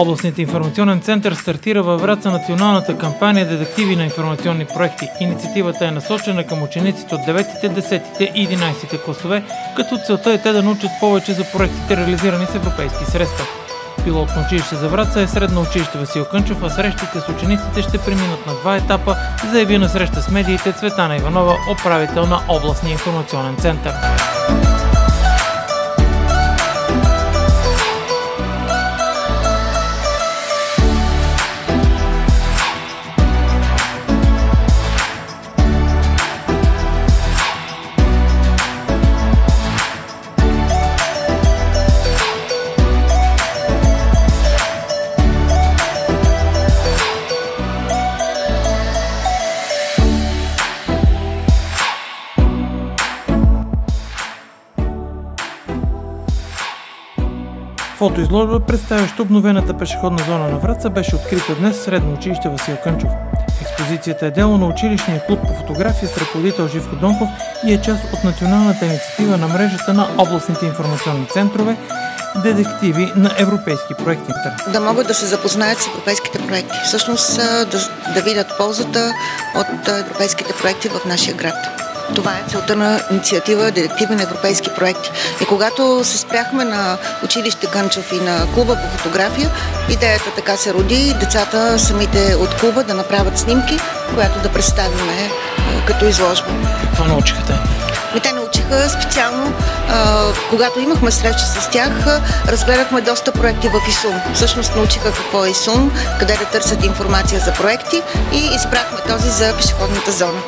Областният информационен център стартира във Враца националната кампания „Детективи на информационни проекти“. Инициативата е насочена към учениците от 9-те, 10-те и 11-те класове, като целта е те да научат повече за проектите, реализирани с европейски средства. Пилотно училище за Враца е средно училище Васил Кънчев, а срещите с учениците ще преминат на 2 етапа, заяви на среща с медиите Цветана Иванова, управител на Областния информационен център. Фотоизложба, представяща обновената пешеходна зона на Враца, беше открита днес в средно училище Васил Кънчев. Експозицията е дело на училищния клуб по фотография с ръководител Живко Донков и е част от националната инициатива на мрежата на областните информационни центрове „Детективи на европейски проекти“. Да могат да се запознаят с европейските проекти, всъщност да видят ползата от европейските проекти в нашия град. Това е целта на инициатива „Детективи на европейски проекти“. И когато се спряхме на училище Кънчев и на клуба по фотография, идеята така се роди, децата самите от клуба да направят снимки, която да представим като изложба. Какво научиха те? Те научиха специално, когато имахме среща с тях, разгледахме доста проекти в ИСУН. Всъщност научиха какво е ИСУН, къде да търсят информация за проекти и избрахме този за пешеходната зона.